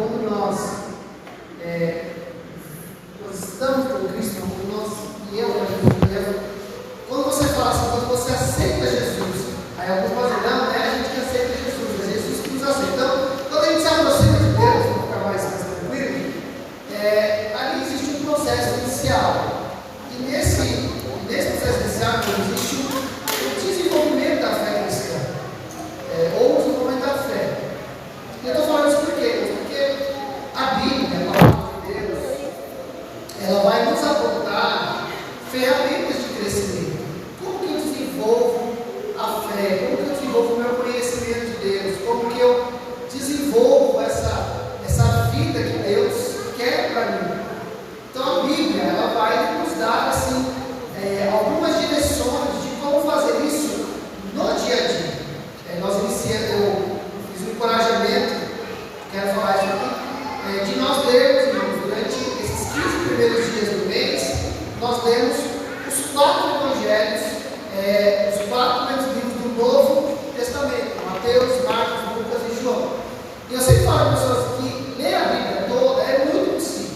quando nós estamos com Cristo, quando nós viemos, quando você fala assim, quando você aceita Jesus, aí alguns podem dizer, não, é a gente que aceita Jesus, é Jesus que nos aceita. Então, quando a gente se aproxima de Deus, para ficar mais tranquilo, ali existe um processo inicial. E nesse processo inicial, existe o desenvolvimento da fé cristã, ou o desenvolvimento da fé. E eu estou falando isso por quê? Porque a Bíblia, a palavra de Deus, ela vai nos apontar ferramentas de crescimento. Como que eu desenvolvo a fé? Como que eu desenvolvo o meu conhecimento de Deus? Como que eu desenvolvo essa vida que Deus quer para mim? Então a Bíblia, ela vai nos dar assim, algumas direções de como fazer isso no dia a dia. Eu fiz um encorajamento, quero falar isso aqui, de nós lermos, irmãos, durante esses 15 primeiros dias do mês, nós lemos os 4 evangelhos, os 4 primeiros livros do Novo Testamento, Mateus, Marcos, Lucas e João. E eu sempre falo para as pessoas que ler a Bíblia toda é muito possível.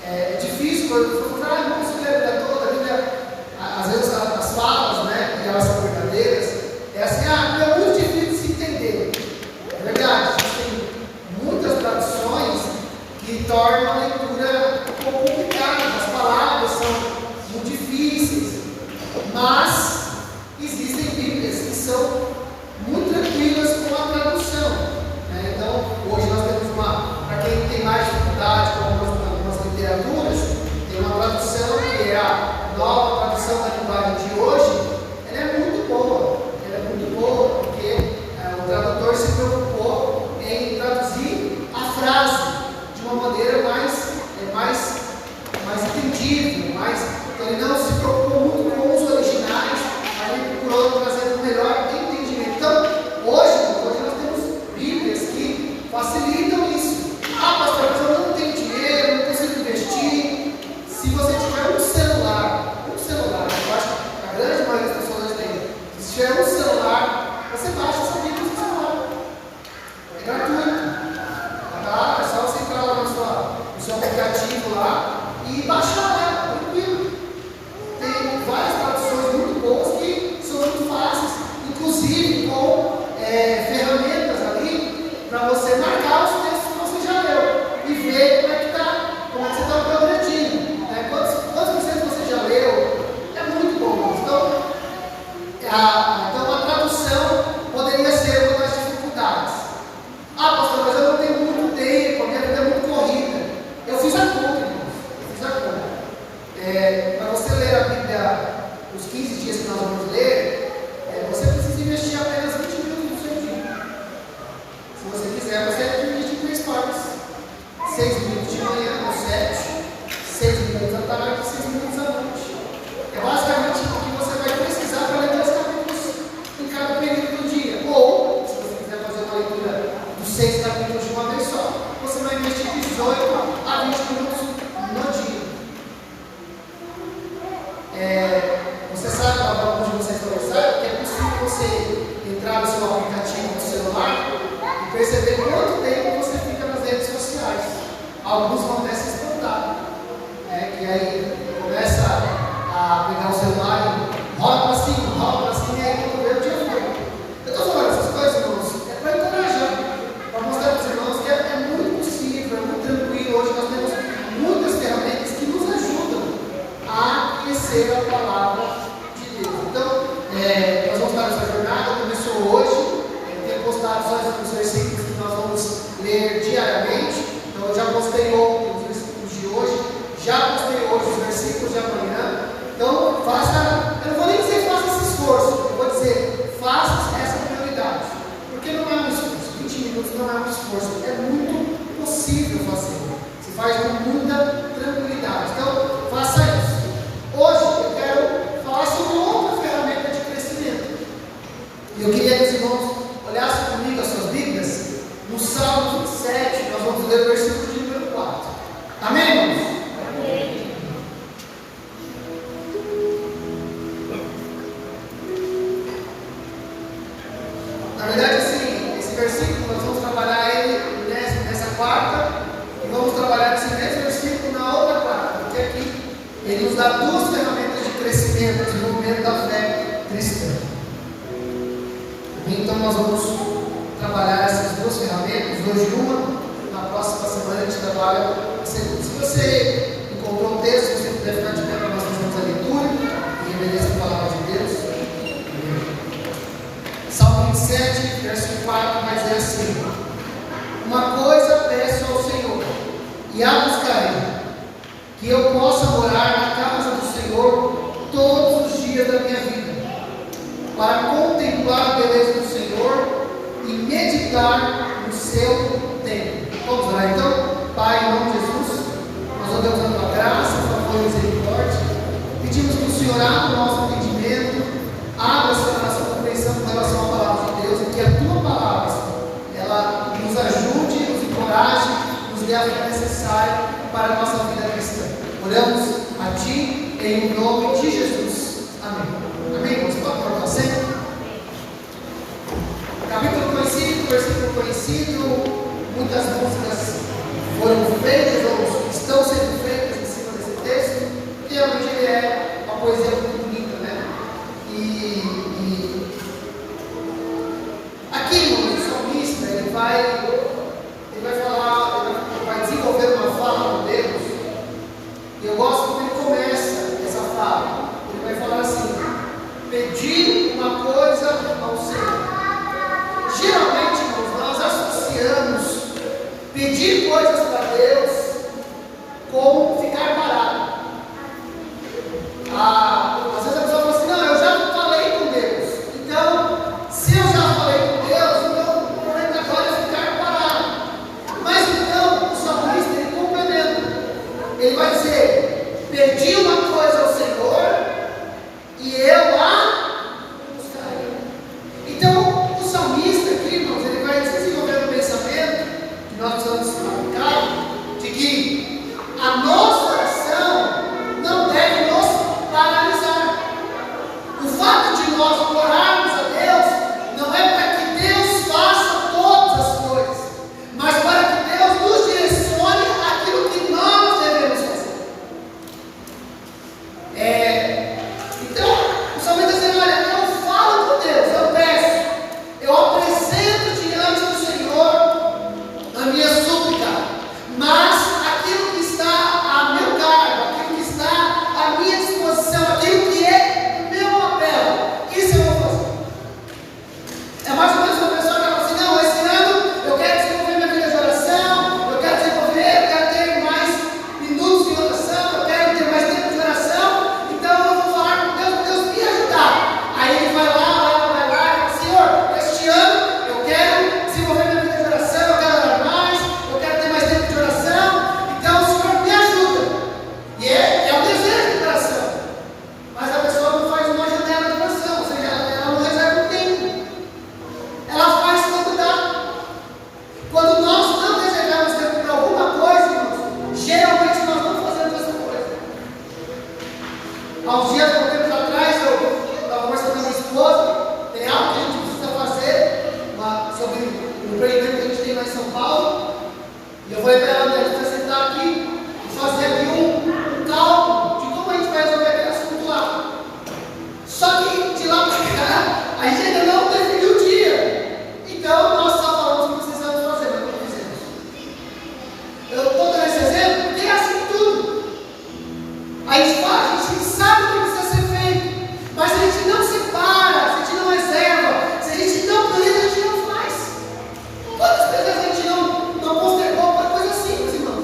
É difícil, quando eu falo, não consigo ler a Bíblia toda, a Bíblia, às vezes as falas, né, e elas são verdadeiras, é assim, é muito difícil de se entender. É verdade, existem muitas traduções que tornam a leitura um pouco complicada, as palavras são muito difíceis, mas existem Bíblias que são muito tranquilas com a tradução. Então, hoje nós temos para quem tem mais dificuldade com algumas literaturas, tem uma tradução que é a nova tradução da linguagem de hoje. Ela é muito boa, porque o tradutor se preocupou em traduzir a frase de uma maneira mais entendível, então ele não se preocupou muito com os originais, mas ele procurou trazer o melhor entendimento. Então, hoje nós temos Bíblias que facilitam isso. Pastor, mas eu não tenho dinheiro, não consigo investir. Se você tiver um celular, eu acho que a grande maioria das pessoas tem. Se tiver um celular, você baixa essa Bíblia no seu celular. É gratuito. É só você entrar lá no seu aplicativo lá e baixar ela, tranquilo. Tem várias traduções muito boas que são muito fáceis, inclusive com ferramentas ali para você marcar os textos que você já leu e ver como é que você está progredindo. Quantos por você já leu? É muito bom. Então a tradução poderia ser uma das dificuldades. Pastor, mas eu não tenho muito tempo, a minha vida é muito corrida. Eu fiz a conta, irmãos. Para você ler a Bíblia, os 15 dias que nós vamos ler, você precisa investir apenas 20 minutos do seu dia. Se você quiser, você divide em 3 partes: 6 minutos de manhã, ou 7, 6 minutos à tarde, 6 minutos à noite. É basicamente o que você vai precisar para ler 2 capítulos em cada período do dia. Ou, se você quiser fazer uma leitura dos 6 capítulos de uma vez só, você vai investir 18 a 20 minutos no dia. Você sabe, alguns de vocês talvez saibam, que é possível você entrar no seu aplicativo do celular e perceber quanto tempo você fica nas redes sociais. Alguns vão até se espantar, que aí começa a pegar o celular e roda para cima, e aí quando vê o dia foi. Eu estou falando essas coisas, irmãos, para encorajar, para mostrar para os irmãos que é muito possível, é muito tranquilo. Hoje nós temos muitas ferramentas que nos ajudam a conhecer a palavra de Deus. Então, nós vamos para essa jornada, começou hoje, tem postado só os versículos que nós vamos ler diariamente. Então, eu já postei ontem os versículos de hoje, já postei hoje os versículos de amanhã. Então, eu não vou nem dizer faça esse esforço, eu vou dizer faça essa prioridade, porque não é um esforço, 20 minutos não é um esforço, é muito possível fazer, se faz com muita tranquilidade. Então, faça isso. Hoje eu quero falar sobre outra ferramenta de crescimento. E eu queria que os irmãos olhassem comigo as suas Bíblias. No Salmo 27, nós vamos ler o versículo de número 4. Amém, irmãos? Amém. Na verdade, esse versículo nós vamos trabalhar ele nessa quarta e vamos trabalhar esse mesmo versículo na outra quarta, porque aqui ele nos dá duas ferramentas de crescimento, desenvolvimento da fé cristã. Então nós vamos trabalhar essas duas ferramentas, hoje uma, na próxima semana a gente trabalha a segunda. Se você encontrou o texto, você puder ficar de pé para nós fazermos a leitura e reverência da palavra de Deus. Salmo 27, verso 4 vai dizer assim: uma coisa peço ao Senhor, e a buscarei, que eu possa morar na casa do Senhor todos os dias da minha vida, para contemplar a beleza do Senhor e meditar no seu templo. Vamos orar então? Pai, em nome de Jesus, nós oramos a tua graça, favor e misericórdia. Pedimos que o Senhor abra o nosso entendimento, abra a nossa compreensão com relação à palavra de Deus, e que a tua palavra, ela nos ajude, nos encoraje, nos dê a fé necessária para a nossa vida cristã. Oramos a ti, em nome de Jesus. Amém. Amém? Vamos para o nosso capítulo conhecido, versículo conhecido. Muitas músicas foram feitas ou estão sendo feitas em cima desse texto, que realmente ele é uma poesia muito bonita, né? Aqui, irmãos, o salmista, ele vai falar, ele vai desenvolver uma fala com Deus, e eu gosto como ele começa essa fala. Ele vai falar assim: pedir uma coisa ao Senhor. Geralmente, irmãos, nós associamos pedir coisas para Deus com ficar parado. Às vezes a pessoa fala assim: não, eu já falei com Deus. Então, se eu já falei com Deus, então o problema agora é ficar parado. Mas então, o salmista ele complementa. Ele vai dizer: pedi uma coisa ao Senhor e eu a buscarei. Então, o salmista aqui, irmãos, ele vai desenvolver um pensamento que nós precisamos aplicar, de que a nossa oração não deve nos paralisar. O fato de nós orarmos a Deus não é para que Deus faça todas as coisas, mas para que Deus nos direcione aquilo que nós devemos fazer. Então, o salmista está dizendo: olha, eu falo com Deus, eu peço, eu apresento diante do Senhor a minha súplica, mas aquilo que está a meu cargo, aquilo que está à minha disposição, aquilo que é o meu papel, isso eu vou fazer. É mais ou menos uma pessoa que fala assim: não, esse ano eu quero desenvolver minha vida de oração, eu quero ter mais minutos de oração, eu quero ter mais tempo de oração, então eu vou falar com Deus, para Deus me ajudar. Aí ele vai lá e fala: Senhor, este ano eu quero desenvolver minha vida de oração, eu quero orar mais, eu quero ter mais tempo de oração, então o Senhor me ajuda. E é o desejo de oração. Mas a pessoa não faz uma janela de oração, ou seja, ela não reserva um tempo. Ela faz quando dá. Quando nós não reservamos tempo para alguma coisa, irmãos, geralmente nós não fazemos essa coisa. Há uns dias, há um tempo atrás, eu estava conversando com a minha esposa. Tem algo que a gente precisa fazer sobre o empreendimento que a gente tem lá em São Paulo. E eu falei para ela: a gente vai sentar aqui e fazer aqui um cálculo de como a gente vai resolver aquele assunto lá. Só que de lá para cá, a gente ainda não definiu o dia. Então, nós só falamos o que precisamos fazer, mas não fizemos. Eu estou dando esse exemplo porque é assim tudo. A gente faz, a gente sabe o que precisa ser feito, mas se a gente não se para, se a gente não reserva, se a gente não planeja, a gente não faz. Quantas vezes a gente não postergou para coisa simples, irmão?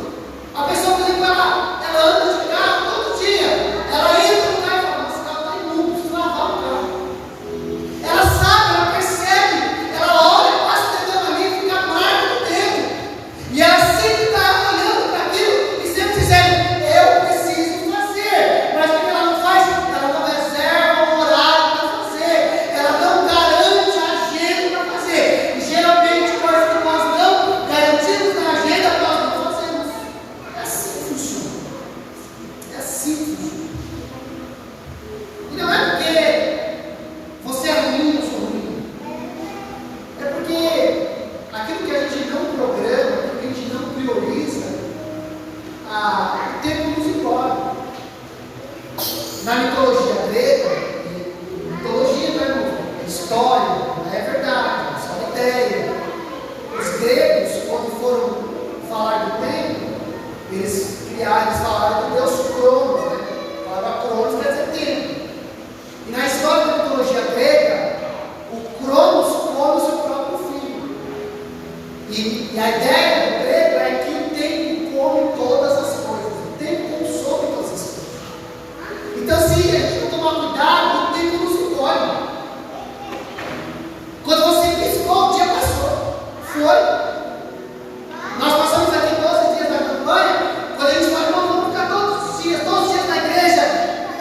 E a ideia do grego é que o tempo come todas as coisas, o tempo consome todas as coisas. Então, se a gente não tomar cuidado, o tempo nos engole. Quando você piscou, o dia passou. Foi. Nós passamos aqui 12 dias da campanha. Quando a gente fala, não, vamos ficar todos os dias na igreja.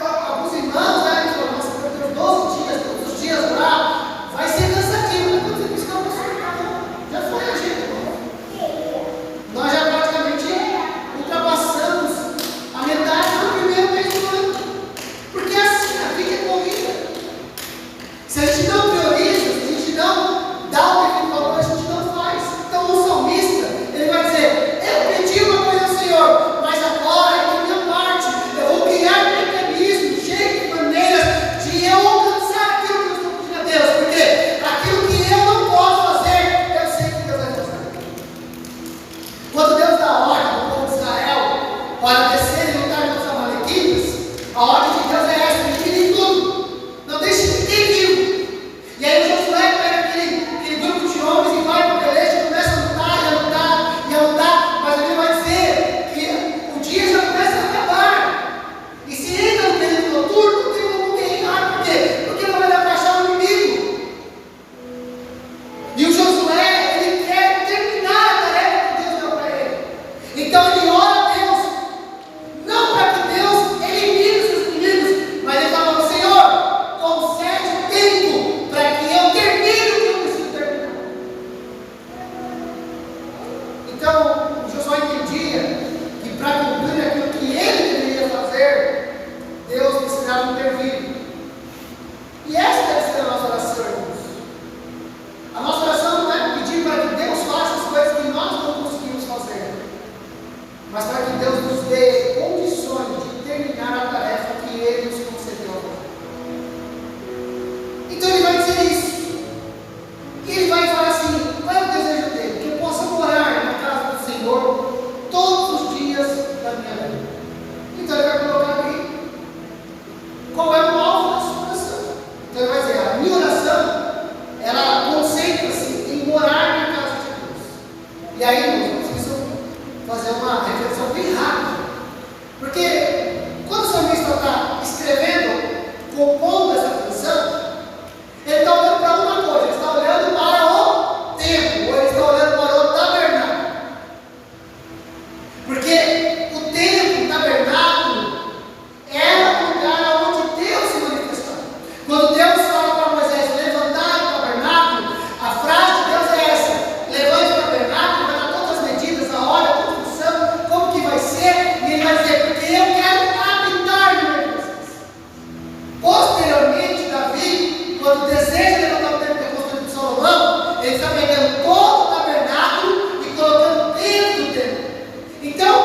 Alguns irmãos, né? A gente falou, nossa, meu Deus, 12 dias, todos os dias lá. Vai ser cansativo. Mas quando você piscar, já foi a gente. Nós já praticamente ultrapassamos a metade do primeiro mês do ano. Porque assim, a vida é corrida. Se a gente não prioriza, se a gente não dá o devido valor, a gente não faz. Então o salmista, ele vai dizer, eu pedi uma coisa ao Senhor, mas agora é da minha parte. Eu vou criar mecanismos, jeitos, maneiras de eu alcançar aquilo que eu estou pedindo a Deus. Porque aquilo que eu não posso fazer, eu sei que Deus vai fazer. Quando Deus dá ordem ao povo de Israel para descer e lutar contra os amalequitas, a ordem de Deus é essa, elimine tudo. Não deixe ninguém vivo. E aí o Josué pega aquele grupo de homens e vai para o peleja e começa a lutar, mas ele vai dizer que o dia já começa a acabar. E se entra no período noturno, não tem como guerrear. Por quê? Porque não vai dar para achar o inimigo. E o Josué, ele quer terminar a tarefa que Deus deu para ele. Então ele ora a Deus, não para que Deus elimine os seus inimigos, mas ele fala, Senhor, concede tempo para que eu termine o que eu preciso terminar. Então, o Josué entendia que para cumprir aquilo que ele deveria fazer, Deus precisava intervir. E essa deve ser a nossa oração, irmãos. A nossa oração não é pedir para que Deus faça as coisas que nós não conseguimos fazer, mas para que Deus nos dê condições de terminar a tarefa que Ele nos concedeu. Então Ele vai dizer isso. E Ele vai falar assim, qual é o desejo dele? Que eu possa morar na casa do Senhor todos os dias da minha vida. Então Ele vai colocar aqui qual é o alvo da sua oração. Então Ele vai dizer, a minha oração, ela concentra-se em morar na casa de Deus. E aí, irmãos, eu preciso fazer uma reflexão bem rápida. Porque quando o salmista está escrevendo, compondo essa canção, ele está olhando para uma coisa, ele está olhando para o templo, ou ele está olhando para o tabernáculo. Porque o templo, o tabernáculo, era o lugar onde Deus se manifestava. Quando Deus fala para Moisés levantar o tabernáculo, a frase de Deus é essa: levante o tabernáculo, vai dar todas as medidas, a hora, a construção, como que vai ser, e ele vai dizer, porque eu quero habitar no meio de vocês. Posteriormente, Davi, quando deseja levantar o templo que é construído por Salomão, ele está pegando todo o tabernáculo e colocando dentro do templo. Então,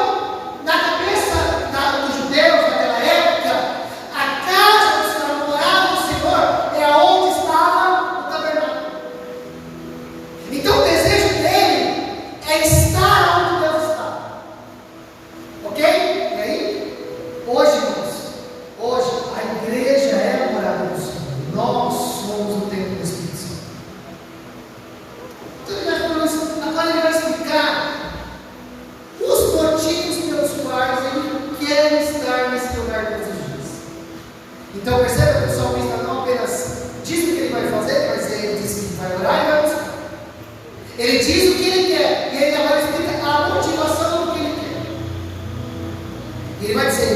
na cabeça dos judeus naquela época, a casa do Senhor, a morada do Senhor, é onde estava o tabernáculo. Então o desejo dele é estar onde Deus está. Ok? E aí? Hoje, irmãos, hoje a igreja é a morada do Senhor. Nós somos o templo do Espírito Santo. Então ele vai falando isso, agora ele vai explicar os motivos pelos quais ele quer estar nesse lugar todos os dias. Então perceba que o salmista não apenas diz o que ele vai fazer, mas ele diz que vai orar e vai buscar. Ele diz o que ele quer, e ele agora explica a motivação do que ele quer. Ele vai dizer,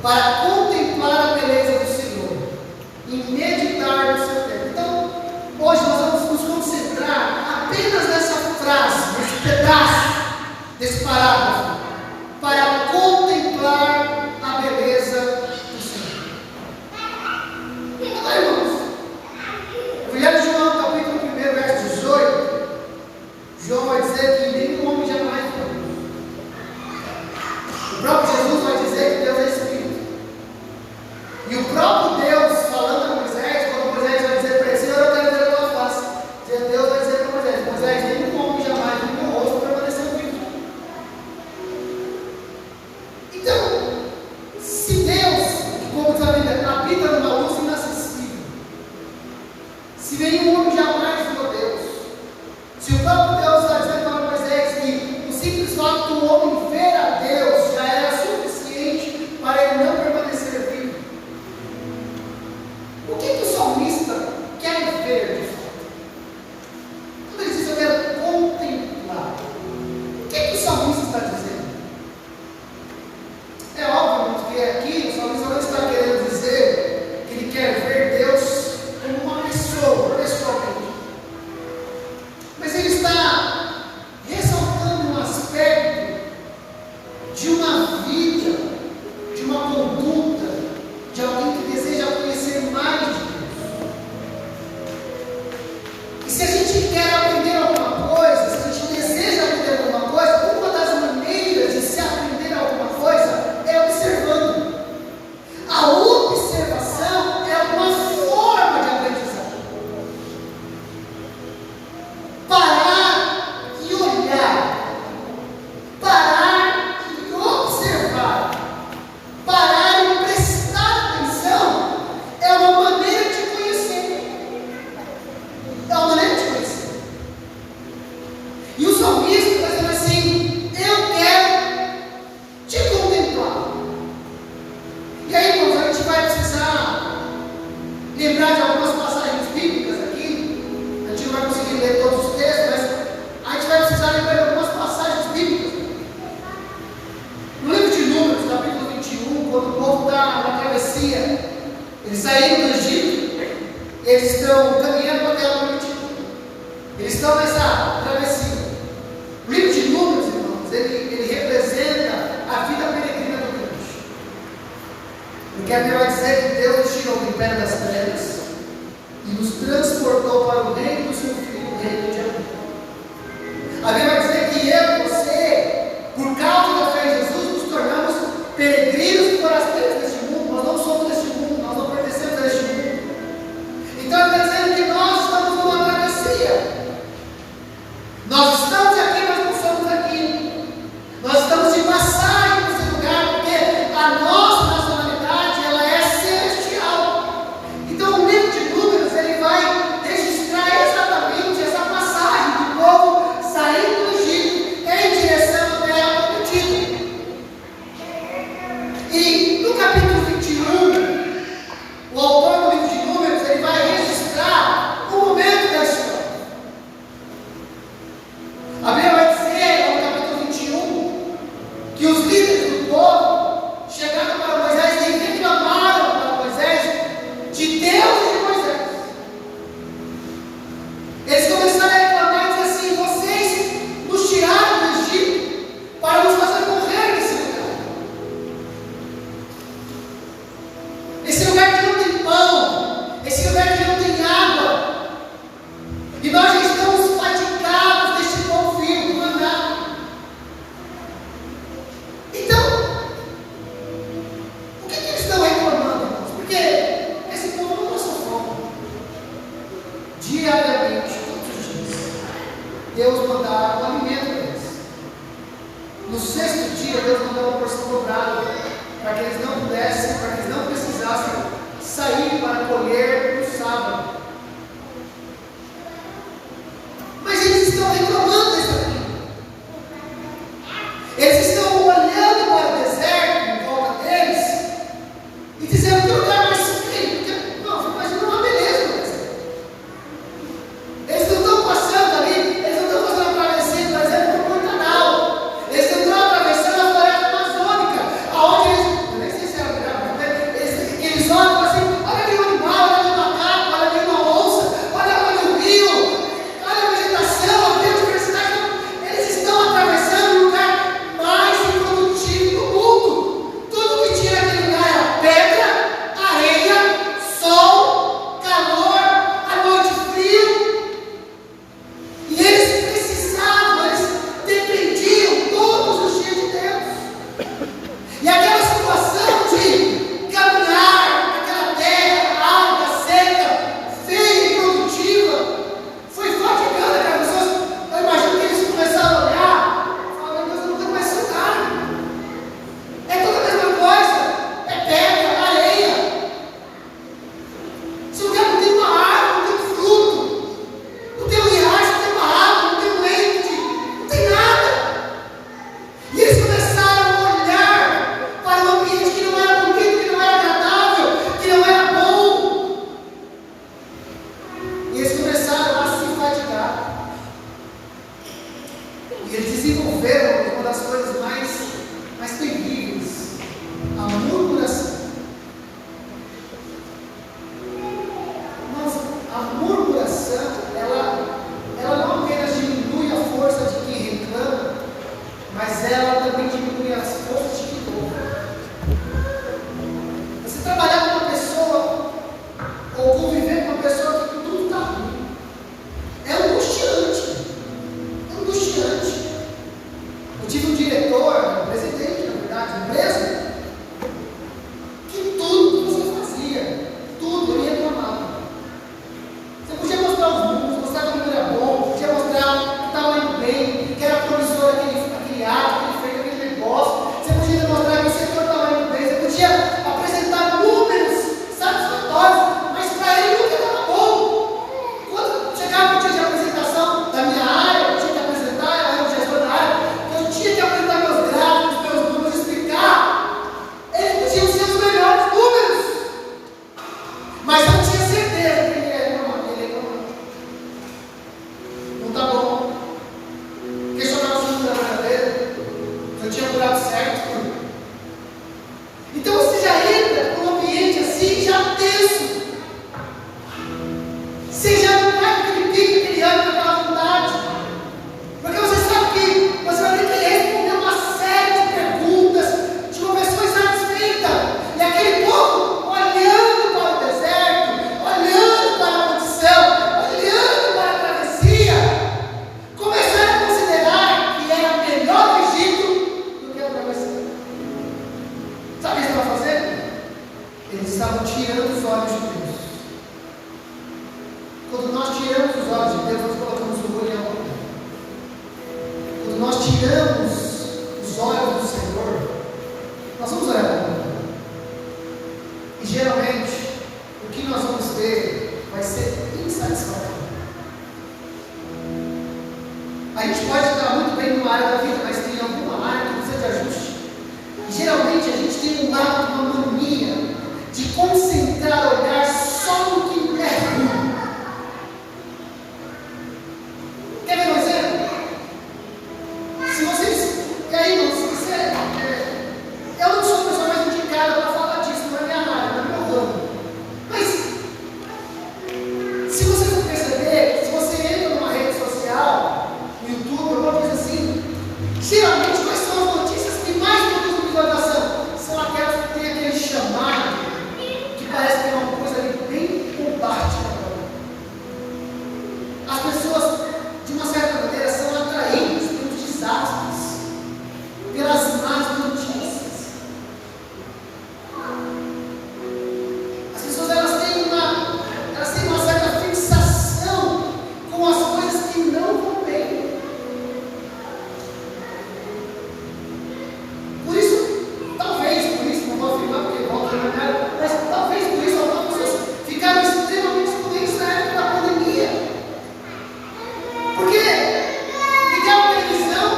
para contemplar a beleza do Senhor e meditar no seu tempo. Então, hoje nós vamos nos concentrar apenas nessa frase, nesse pedaço desse parágrafo, para contemplar a beleza do Senhor. Agora, irmãos, Evangelho de João, capítulo 1, verso 18, João vai dizer que nenhum homem jamais viu Deus. O próprio Jesus vai dizer que Deus é Espírito. E o próprio Deus, falando com Moisés, quando Moisés vai dizer para ele, Senhor, eu quero ver a tua face, Deus vai dizer para Moisés, Moisés, nenhum homem jamais viu meu rosto permaneceu vivo. Então, se Deus, como diz a Bíblia, habita numa luz inacessível, se nenhum homem jamais viu Deus, se o próprio Deus está dizendo para ele representa a vida peregrina do crente. Porque a Bíblia vai dizer que Deus nos tirou do império das trevas e nos transportou para o reino do seu Filho, o reino de amor. A Bíblia vai dizer que eu e você, por causa da fé em Jesus, nos tornamos peregrinos e forasteiros deste mundo. Nós não somos deste mundo, nós não pertencemos a este mundo. Então ele está dizendo que nós estamos numa travessia. Nós estamos aqui, mas não somos aqui. Nós estamos de passagem nesse lugar, porque a nossa nacionalidade, ela é celestial. Então o livro de Números, ele vai registrar exatamente essa passagem do povo saindo do Egito em direção à terra prometida. E no capítulo 21, o autor do livro de Números, ele vai registrar o momento da história. A Bíblia vai dizer, no capítulo 21, que os líderes do povo chegaram para Moisés e reclamaram para Moisés de Deus e de Moisés. Eles começaram a reclamar e dizer assim: vocês nos tiraram do Egito para nos fazer morrer nesse lugar. Esse lugar que não tem pão, esse lugar que não tem água. E nós já estamos fatigados deste povo firme do maná. Então, o que eles estão reclamando, irmãos? Porque esse povo não passou fome. Diariamente, todos os dias, Deus mandava um alimento para eles. No sexto dia, Deus mandou uma porção dobrada para que eles não pudessem, para que eles não precisassem sair para colher no sábado. Mas eles estão reclamando disso aqui. Eles estão olhando para o deserto em volta deles e dizendo que lugar mais frio. Não, imagina uma beleza no deserto. Eles não estão passando ali, eles não estão fazendo uma travessia, por exemplo, por Pantanal. Eles não estão atravessando a floresta amazônica, aonde eles, eu nem sei se é lugar, mas eles olham assim: olha ali um animal, olha ali um macaco, olha ali uma onça, olha o rio, olha a vegetação, a biodiversidade. Eles estão atravessando o lugar mais improdutivo do mundo. Tudo que tinha naquele lugar era pedra, areia, sol, calor, a noite frio. E eles precisavam, eles dependiam todos os dias de Deus. E aquela situação de caminhar naquela terra árida, seca, feia e produtiva foi fatigando aquelas pessoas. Eu imagino que eles começaram a olhar e falaram: meu Deus, eu não tenho mais cenário. É toda a mesma coisa. É pedra, areia. Esse lugar não tem uma árvore, não tem fruto, não tem um riacho, não tem uma água, não tem um leite, não tem nada. E eles começaram a olhar para um ambiente que não era bonito, que não era agradável, que não era bom. E eles começaram a se fatigar. E eles desenvolveram uma das coisas mais terríveis: a murmuração. Mas a murmuração, ela não apenas diminui a força de quem reclama, mas ela também diminui as forças de quem ouve. Você trabalhar com uma pessoa ou conviver com uma pessoa que tudo está ruim é angustiante. É angustiante. Eu tive um diretor, um presidente, na verdade, empresa, quando nós tiramos os olhos do Senhor, nós vamos olhar para o mundo. E geralmente, o que nós vamos ter vai ser insatisfatório. A gente pode estar muito bem numa área da vida, mas tem alguma área que precisa de ajuste. E geralmente a gente tem uma mania de concentrar o olhar só no que é ruim. Quer ver um exemplo? Se vocês. E aí, não, se você. Eu não sou a pessoa mais indicada para falar disso, não é minha área, não é meu ramo. Mas, se você for perceber, se você entra numa rede social, no YouTube, alguma coisa assim, geralmente quais são as notícias que mais produzem visualização? São aquelas que têm aquele chamado, que parece que é uma coisa ali bem bombástica. As pessoas, de uma certa maneira, são atraídas pelos desastres, pelas más notícias. As pessoas elas têm uma certa fixação com as coisas que não vão bem. Por isso, não vou afirmar porque volta na cara, mas talvez por isso algumas pessoas ficaram extremamente doentes na época da pandemia. Porque ligaram a televisão,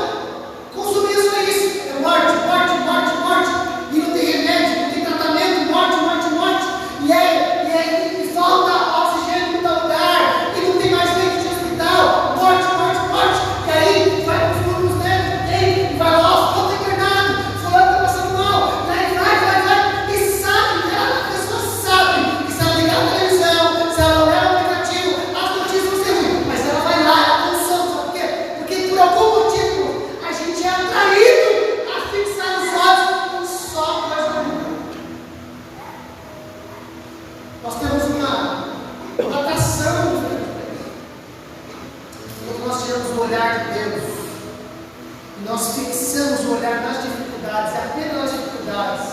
consumiam só isso. É morte, morte, morte, morte. E não tem remédio, não tem tratamento, morte, morte, morte. E falta oxigênio em todo lugar. E não tem mais leito de hospital. Morte, morte, morte. E aí vai para os grupos médicos, e vai lá, fulano está internado, fulano está passando mal. E aí vai. E sabe, cada pessoa sabe que se ela ligar a televisão, se ela olhar o aplicativo, as notícias vão ser ruins. Mas ela vai lá, ela consome, sabe por quê? Porque por algum motivo a gente é atraído a fixar os olhos em só coisa ruim. Nós temos uma atração quando nós tiramos o olhar de Deus e nós fixamos o olhar nas dificuldades, apenas nas dificuldades.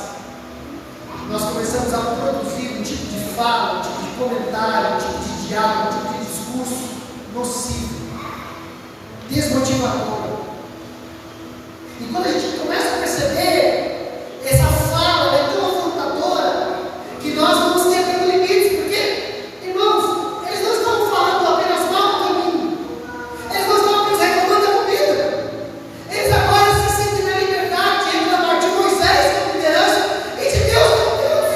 Nós começamos a produzir um tipo de fala, um tipo de comentário, um tipo de diálogo, um tipo de discurso nocivo, desmotivador. E quando a gente começa a perceber, essa fala é tão afrontadora que nós vamos quebrando limites, porque, irmãos, eles não estão falando apenas mal do caminho, eles não estão apenas reclamando da comida, eles agora se sentem na liberdade de reclamar de Moisés como liderança e de Deus como Deus.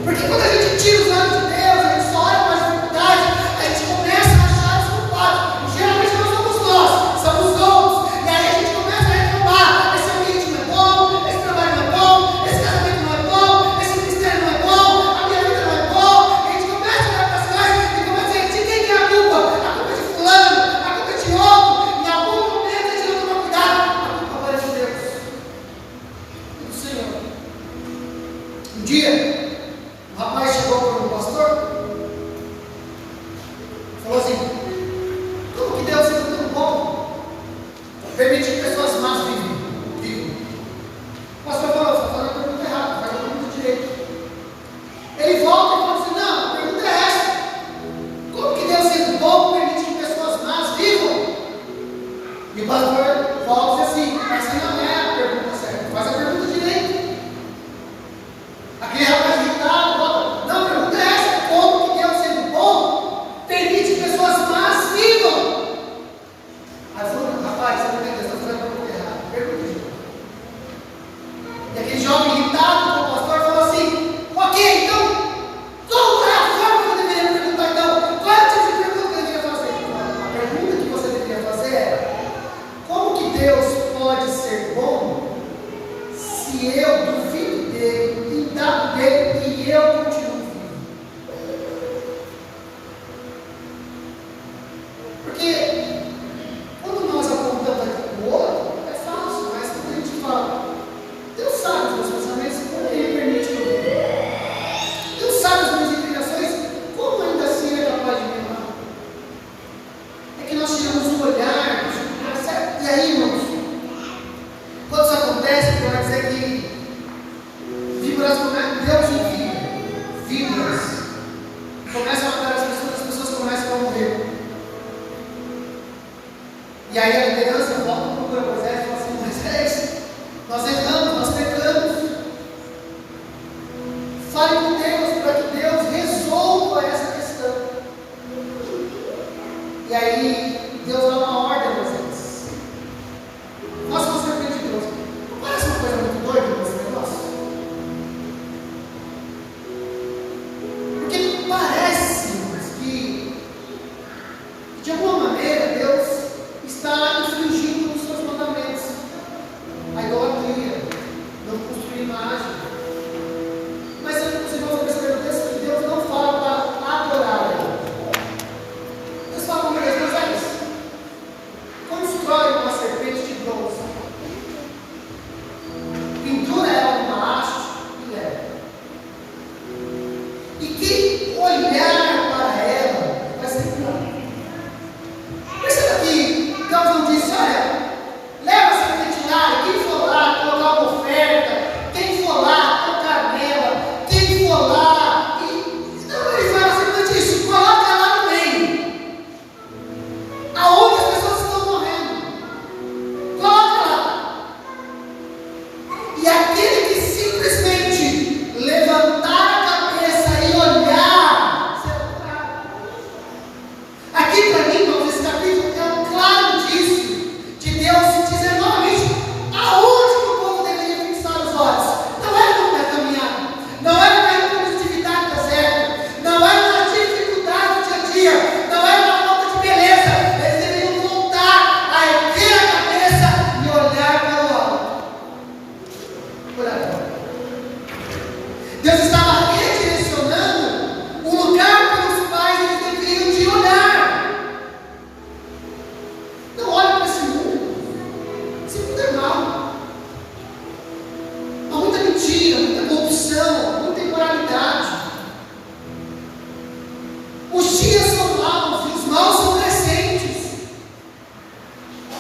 Porque quando a gente tira os olhos de Deus, a gente só olha para as dificuldades, a gente começa a achar os culpados. Geralmente não somos nós, somos outros. E aí a gente começa a reclamar: esse ambiente não é bom, esse trabalho não é bom, esse casamento não é bom, esse ministério não é bom, a minha vida não é boa. E a gente começa a olhar para as coisas e começa a dizer: de quem que é a culpa? A culpa é de fulano, a culpa é de outro. Em algum momento a gente não toma cuidado, a culpa agora é de Deus e do Senhor. Um dia, o rapaz chegou para o pastor e falou assim: como que Deus é tão bom permitir que pessoas más vivam? O pastor falou: você está fazendo a pergunta errada, faz a pergunta direito. Ele volta e fala assim: não, a pergunta é essa: como que Deus sendo bom permite que pessoas más vivam? E o pastor volta e diz assim: essa não é a pergunta certa, faz a pergunta direito. Aquele rapaz irritado volta: não, a pergunta é essa: como que Deus sendo bom permite que pessoas más vivam? Aí falou: rapaz, você não entendeu, você está fazendo a pergunta errada, pergunta de novo. E aquele jovem irritado com o pastor falou assim: ok, então, qual é a forma que eu deveria perguntar então? Qual é o tipo de pergunta que eu deveria fazer? A pergunta que você deveria fazer é: como E aí a liderança volta e procura Moisés e fala assim: Moisés, nós erramos, nós pecamos. Fale com Deus para que Deus resolva essa questão. E aí Deus dá uma ordem a Moisés: faça uma serpente de Deus. Não parece uma coisa muito doida esse negócio? Porque parece que, de alguma maneira, Deus está infringindo os seus mandamentos. A idolatria, não construir imagem. Mas os irmãos perceberam que Deus não fala para adorar Ele. Deus fala com Moisés: Moisés, constrói uma serpente de bronze, pendura ela numa haste e leva. E quem olhar para ela vai ser curado. Perceba que Deus não disse: olha, leva essa serpente lá, e quem for lá colocar uma oferta, quem for lá tocar nela, quem for lá, não, ele fala simplesmente isso: coloca lá no meio, aonde as pessoas estão morrendo, coloca lá. E aquele que simplesmente levantar a cabeça e olhar será curado. Aqui para mim, irmãos, esse capítulo é um claro disso, de Deus dizer novamente aonde que o povo deveria fixar os olhos. Não era na caminhada, não era na improdutividade do deserto, não era na dificuldade do dia a dia, não era na falta de beleza. Eles deveriam voltar a erguer a cabeça e olhar para o alto. Olhar para o alto. Deus estava redirecionando o lugar para os quais eles deveriam de olhar. Não olhe para esse mundo. Esse mundo é mau. Há muita mentira, muita corrupção, muita imoralidade. Os dias são maus e os maus são crescentes.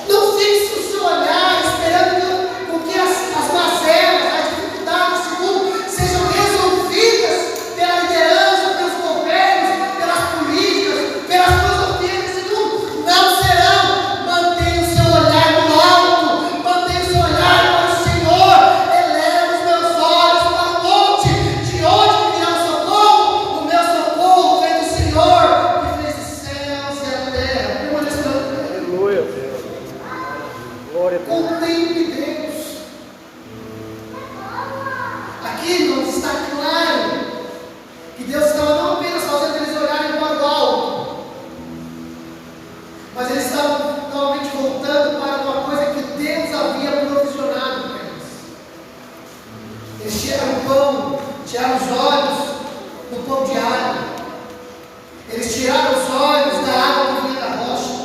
Não fixe o seu olhar esperando com que as mazelas, as dificuldades desse mundo sejam resolvidas pela liderança, pelos governos, pelas políticas, pelas filosofias desse mundo. Não serão. Mantenha o seu olhar no alto, mantenha o seu olhar para o Senhor. Eleva os meus olhos para o monte, de onde virá o socorro? O meu socorro vem do Senhor, que fez os céus e a terra. Permaneça no alto. Aleluia, Deus. Glória a Deus. Contemple Deus. Aqui, irmãos, está claro que Deus estava não apenas fazendo eles olharem para o alto, mas eles estavam novamente voltando para uma coisa que Deus havia provisionado para eles. Eles tiraram o pão, tiraram os olhos do pão diário. Eles tiraram os olhos da água que vinha da rocha.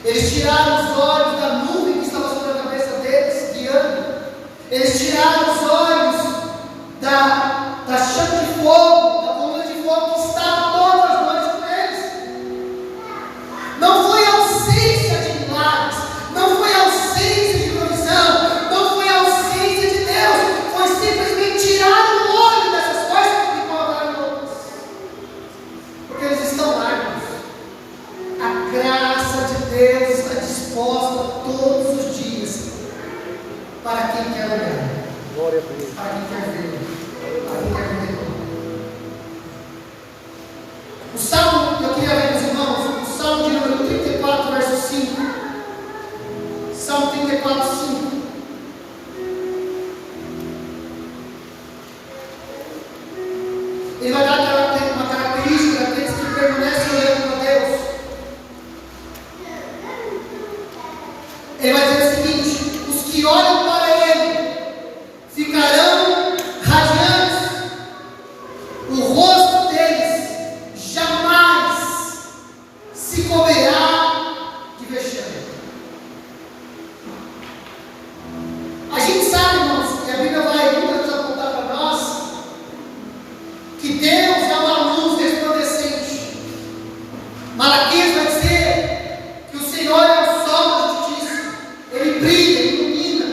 Eles tiraram os olhos da nuvem que estava sobre a cabeça deles, guiando. Eles tiraram os olhos da chama de fogo, da coluna de fogo que estava todas as noites com eles. Não foi ausência de milagres, não foi ausência de provisão, não foi ausência de Deus, foi simplesmente tirar o olho dessas coisas e colocar em outras. Porque eles estão largos. A graça de Deus está disposta todos os dias para quem quer olhar, Glória a Deus. para quem quer ver, para quem quer ver. O Salmo, eu queria ver com os irmãos, o Salmo de número 34, verso 5. Salmo 34, 5. Ele vai dar uma característica daqueles que permanecem olhando para Deus. Ele vai dizer o seguinte: os que olham para Ele ficarão radiantes, o rosto deles jamais se cobrirá de vexame. A gente sabe, irmãos, e a Bíblia vai muitas vezes apontar para nós que Deus é uma luz resplandecente. Malaquias vai dizer que o Senhor é o sol da justiça. Ele brilha, ilumina.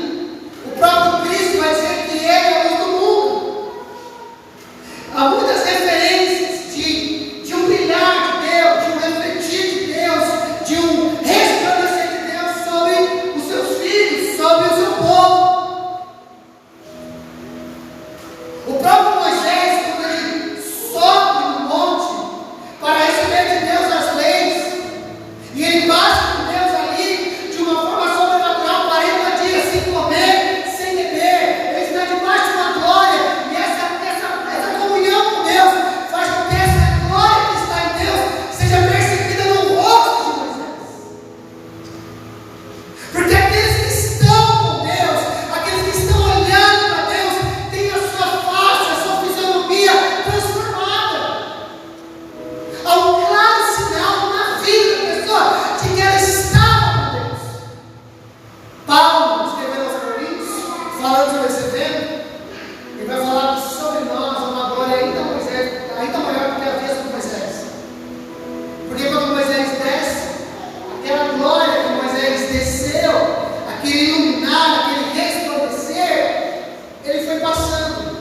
aquele iluminar, aquele resplandecer, ele foi passando.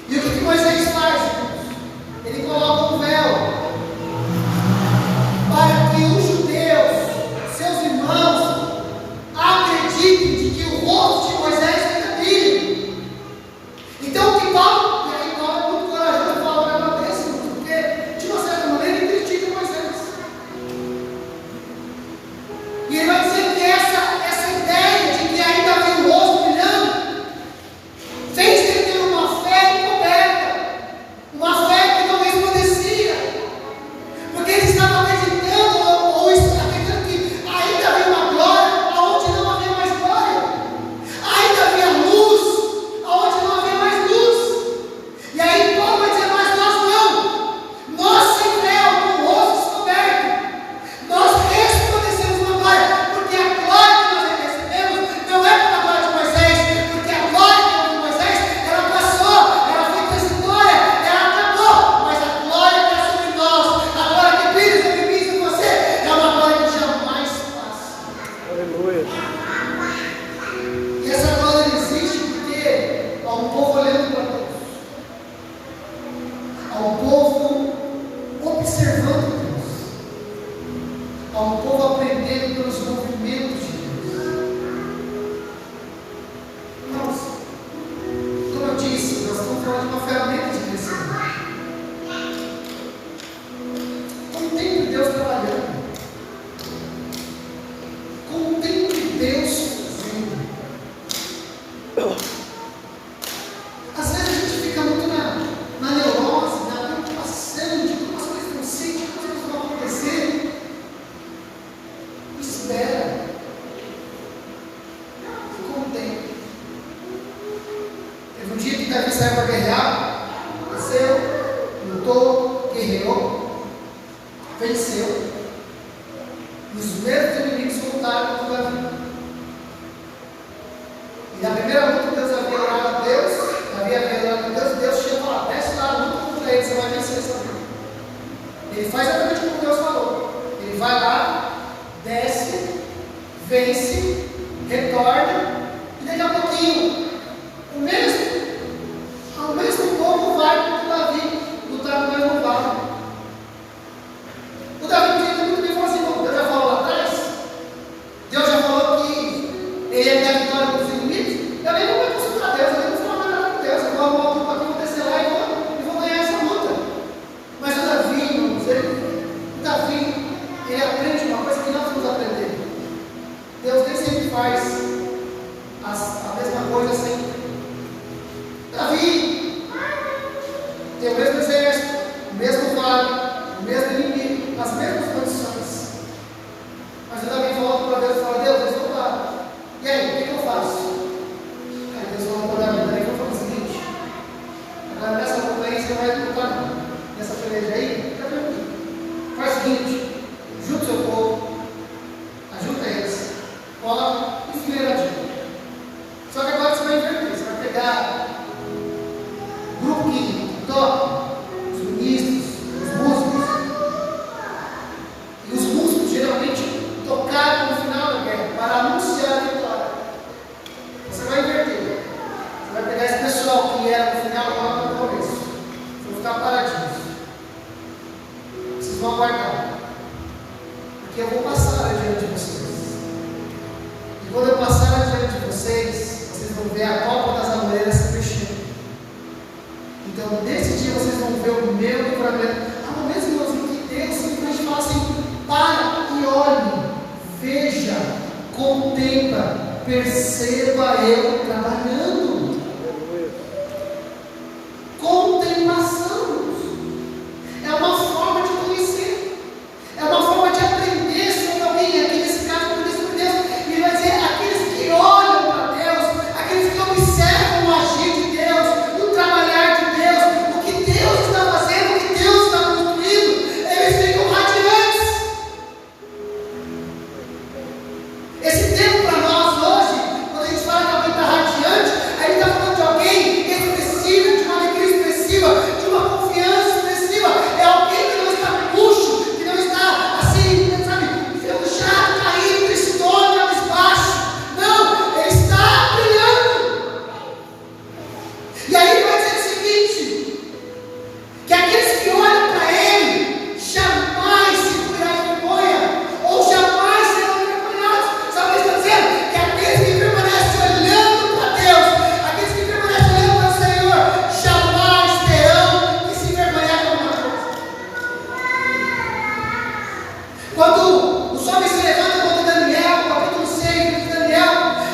E o que Moisés faz? Ele coloca um véu para que os judeus, seus irmãos, acreditem de que o rosto de Moisés era brilho. Então, o que Paulo, e aí Paulo é muito corajoso, Paulo é uma bênção, porque de uma certa maneira ele critica Moisés. E ele vai dizer que essa ideia de que ainda havia o rosto brilhando fez dele ter uma fé encoberta, uma fé que não resplandecia, porque ele estava acreditando ou acreditando que ainda havia uma glória aonde não havia mais glória, ainda havia luz aonde não havia mais luz. E aí Paulo vai dizer: mas nós não, nós sem véu, com o rosto descoberto, nós resplandecemos na glória, porque a glória que nós recebemos não é como a glória de Moisés, porque a glória de Moisés, ela passou, ela foi transitória, ela acabou, mas a glória que está sobre nós, a glória que brilha sobre mim e sobre você, é uma glória que jamais passa. Aleluia. E essa glória existe porque há um povo olhando para Deus, há um povo observando Deus, há um povo aprendendo pelos movimentos de Deus. Irmãos, como eu disse, nós estamos falando de uma ferramenta de crescimento. Contemple Deus trabalhando, contemple Deus fazendo. Às vezes a gente fica muito na neurose, na preocupação de como as coisas vão ser, de como as coisas vão acontecer. Espera. E contemple. Teve um dia que Davi saiu para guerrear, desceu, lutou, guerreou, venceu. E os mesmos inimigos voltaram contra Davi. E na primeira luta Deus havia orado a Deus, Deus tinha falado: desce lá, luta contra ele, você vai vencer essa luta. Ele faz exatamente como Deus falou. Ele vai lá, desce, vence, retorna, e daqui a pouquinho, o mesmo povo vai contra Davi, lutar no mesmo vale. O Davi podia muito bem falar assim: bom, Deus já falou lá atrás, Deus já falou que ele ia dar vitória para os inimigos, eu nem vou me consultar Deus, eu nem vou falar nada com Deus, eu vou arrumar o que acontecer lá e vou ganhar essa luta. Mas o Davi, irmãos, ele aprende uma coisa que nós vamos aprender. Deus nem sempre faz a mesma coisa sempre. Davi tem o mesmo exército, o mesmo vale, o mesmo inimigo, as mesmas condições. Mas o Davi volta para Deus e fala: Deus, eles vão lá. E aí, o que eu faço? Aí Deus falou para Davi: daí vamos fazer o seguinte, agora nessa luta aí você vai lutar, nessa peleja aí, fica tranquilo. Faz o seguinte, junta o seu povo, ajuda eles, coloca enfileiradinho. Só que agora você vai inverter, você vai pegar o grupo que toca, os ministros, os músicos. E os músicos geralmente tocaram no final da guerra para anunciar a vitória. Você vai inverter. Você vai pegar esse pessoal que era no final, agora no começo. Vocês vão ficar paradinhos. Vocês vão aguardar. Porque eu vou passar adiante de vocês. E quando eu passar adiante de vocês, vocês vão ver a copa das amoreiras se fechando. Então, nesse dia, vocês vão ver o meu livramento. Há momentos, irmãos, em que Deus simplesmente fala assim: para e olhe, veja, contempla, perceba eu trabalhando. Contemplação é uma forma de conhecer, é uma forma de aprender sobre alguém. Aqui nesse caso, aprender sobre Deus. E ele vai dizer: aqueles que olham para Deus, aqueles que observam o agir de Deus, o trabalhar de Deus, o que Deus está fazendo, o que Deus está construindo, eles ficam radiantes. Esse tempo para nós hoje, quando a gente fala que alguém está radiante, a os homens se levantam contra Daniel, capítulo 6 de Daniel,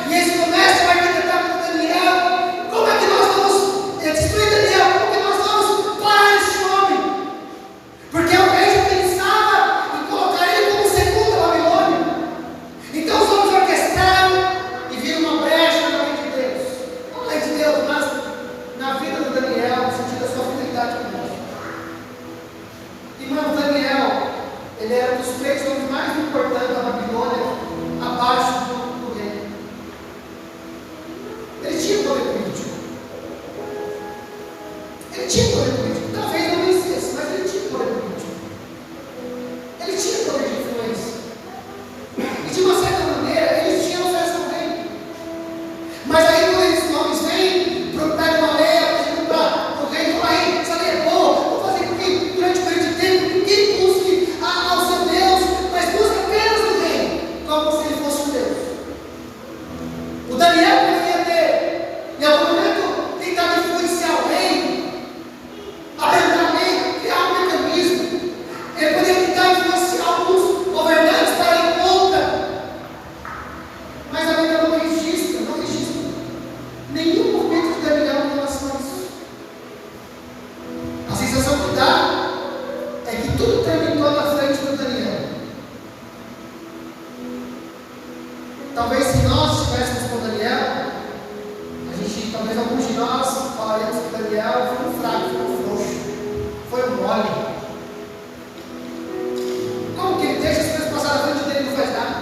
e eles começam a argumentar contra Daniel. Como é que nós vamos destruir Daniel? Como que nós vamos parar esse homem? Porque o rei já pensava em colocar ele como segundo a Babilônia. Então os homens orquestraram e viram uma brecha na lei de Deus. Não na lei de Deus, mas na vida do Daniel, no sentido da sua fidelidade com Deus. Irmão, Daniel, ele era um dos 3 homens mais importantes da Babilônia, abaixo do rei. Ele tinha poder político. Ele tinha poder político. Talvez não vencesse, mas ele tinha poder político. Ele tinha poder de influência. E de uma certa maneira, eles tinham acesso ao rei. Mas aí quando esses homens vêm, pegam uma lei, apresentam para o rei, falam aí, essa lei é boa, vou fazer com que durante um período de tempo ninguém busque ao seu Deus, mas busque apenas o rei, como se ele fosse um Deus. O Daniel poderia ter, em algum momento, tentado influenciar o rei, apresentar a lei, criar um mecanismo. Ele poderia tentar influenciar alguns governantes para ir contra. Mas a Bíblia não registra nenhum movimento de Daniel em relação a isso. A sensação que dá é que tudo terminou na frente do Daniel. Talvez se nós estivéssemos com Daniel, talvez alguns de nós falaremos que Daniel foi um fraco, foi um frouxo, foi um mole. Como que ele deixa as coisas passar na frente dele e não faz nada?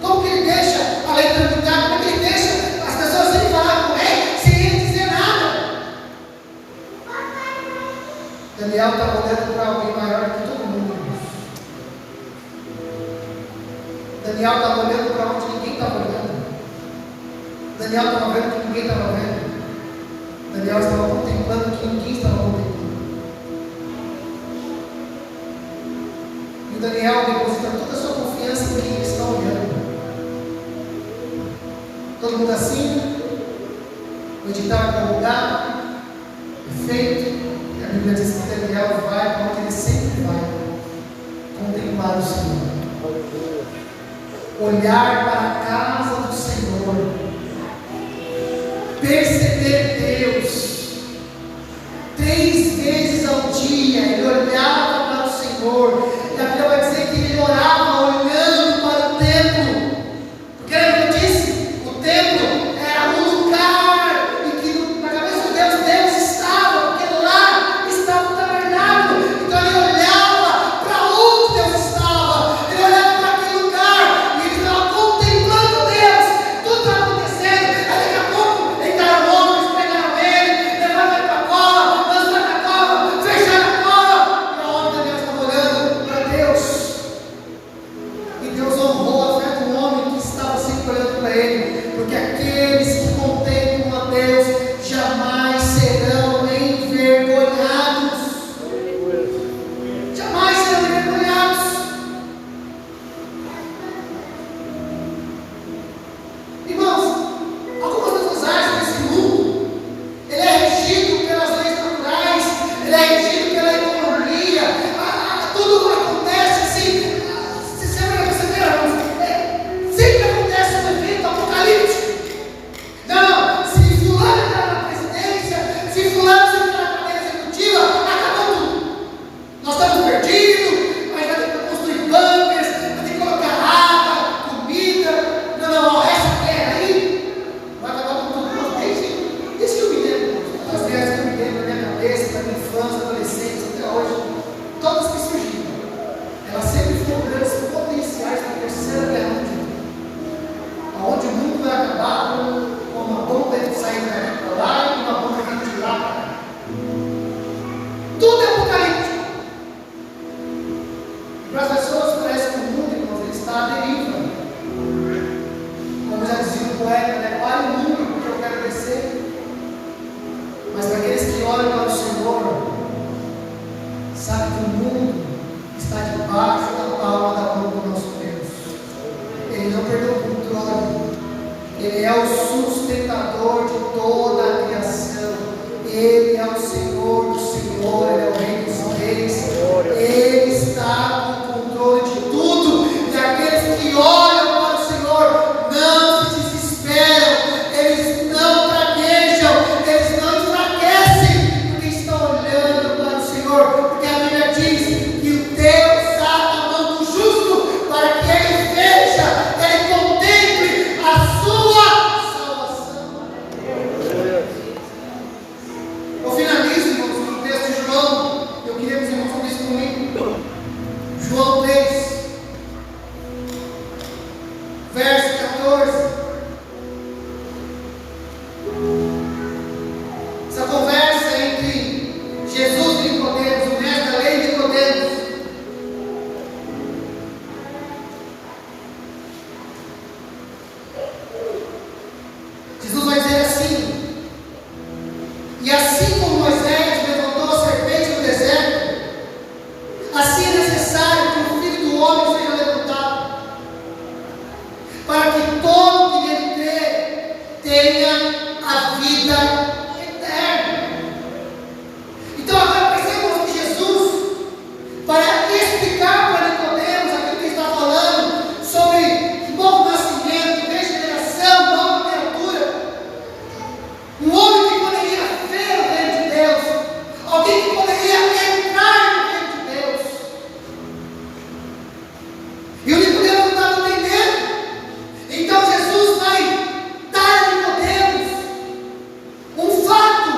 Como que ele deixa a lei tramitar? Como que ele deixa as pessoas irem falar com ele sem ele dizer nada? Daniel estava olhando para alguém maior que todo mundo. Daniel estava olhando para onde ninguém estava olhando. Daniel estava vendo que ninguém estava vendo. Daniel estava contemplando que ninguém estava contemplando. E o Daniel deposita toda a sua confiança em quem está olhando. Todo mundo assim, o edital é promulgado, é feito, e a Bíblia diz que Daniel vai para onde ele sempre vai, contemplar o Senhor. Olhar para a casa do Senhor, perceber Deus. 3 vezes ao dia ele olhava para o Senhor, e a Bíblia vai dizer que ele orava olhando para o templo, porque ele disse, o templo era um lugar em que na cabeça de Deus estava, porque lá estava o tabernáculo. Então ele olhava para onde Deus estava, ele olhava para aquele lugar e ele estava contemplando Deus. Tudo estava acontecendo. Aí daqui a pouco entraram homens, pegaram ele, levaram ele para a cova, lançaram na cova, fecharam a cova. E a hora Daniel estava olhando para Deus. E Deus honrou a fé do homem que estava sempre olhando para ele, porque aqueles que contemplam a Deus jamais serão envergonhados. Jamais serão envergonhados. Irmãos, algumas pessoas acham que esse mundo ele é regido pelas leis naturais, ele é regido pela economia, tudo acontece assim. Você vai perceber, irmãos, sempre acontece um evento apocalíptico. Não, se fulano entrar na presidência, se fulano entrar na cadeira executiva, acabou tudo. Nós estamos perdidos, mas vai ter que construir bunkers, vai ter que colocar água, comida. Não, essa guerra aí vai acabar com tudo. Desde que eu me lembro, as guerras que eu me lembro na minha cabeça, da minha infância, adolescência, até hoje, todas que surgiram, elas sempre foram grandes potenciais para a terceira guerra mundial, onde o mundo vai acabar com uma bomba saindo daqui para lá e uma bomba vindo de lá para cá. Tudo é apocalíptico. Para as pessoas parece que o mundo, irmãos, ele está à deriva. Como já dizia o poeta, né? Olha o mundo porque eu quero descer. Mas para aqueles que olham para o Senhor, sabe que o mundo está debaixo da palma da mão do nosso Deus. Ele não perdeu o controle. Ele é o sustentador de toda a criação. Ele é o Senhor do Senhor, Ele é o Rei dos Reis. Ele está no controle de tudo. E aqueles verso 14. Essa conversa entre Jesus e Nicodemos, o mestre da lei e Nicodemos. Jesus vai dizer assim: e assim como Moisés levantou a serpente no deserto, assim é necessário que o Filho do Homem seja levantado, para que todo que nele crê tenha a vida eterna. Então agora percebemos que Jesus, para explicar para Nicodemos aquilo que ele está falando sobre novo nascimento, regeneração, nova criatura, um homem que poderia ver o reino de Deus, alguém que poderia entrar no reino de Deus. E o Nicodemos não estava entendendo. Então Jesus vai dar a Nicodemos um fato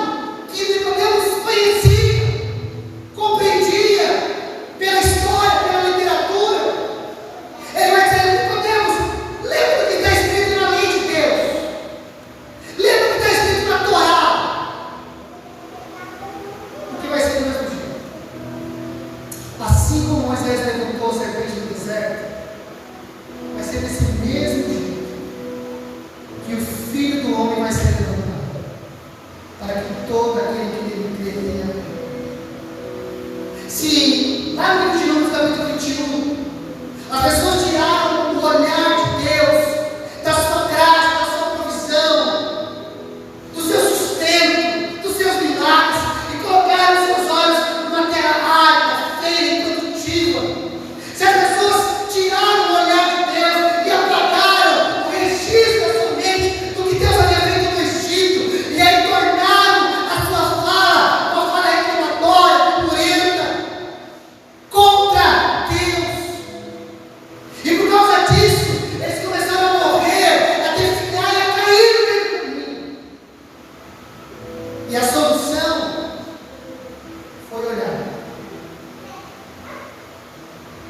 que Nicodemos conhecia, compreendia pela história, pela literatura. Ele vai dizer: Nicodemos, lembra do que está escrito na lei de Deus? Lembra do que está escrito na Torá? O que vai ser do mesmo jeito. Assim como Moisés levantou a serpente no deserto, vai ser desse mesmo jeito que o Filho do Homem vai ser levantado, para que todo aquele que nele crê tenha vida. Se lá no livro de Números, capítulo 21, as pessoas tiraram o olhar de Deus, da sua graça, da sua provisão, do seu sustento, dos seus milagres, e colocaram seus olhos numa terra árida, feia e produtiva. Se as pessoas tiraram o olhar de Deus e apagaram o registro da sua mente do que Deus havia feito no Egito, e aí tornaram a sua fala uma fala reclamatória, purenta, contra Deus. E por causa disso, eles começaram a morrer, a definhar e a cair no meio do caminho. E a solução foi olhar.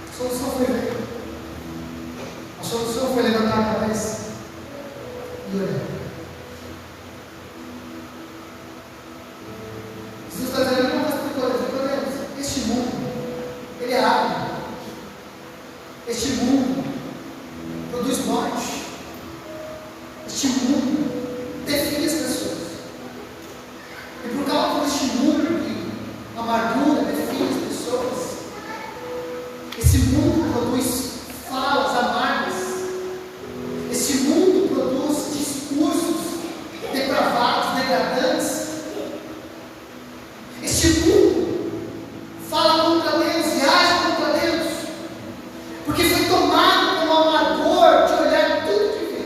A solução foi ver. A solução foi levantar a cabeça e olhar. Jesus está dizendo: não, mas este mundo, ele é árido. Este mundo produz morte. Este mundo define as pessoas. E por causa deste mundo que amargura define as pessoas, esse mundo produz falas amargas. Esse mundo produz discursos depravados, degradantes. Este mundo fala contra Deus e age contra Deus, porque foi tomado pelo amargor de olhar tudo que vê.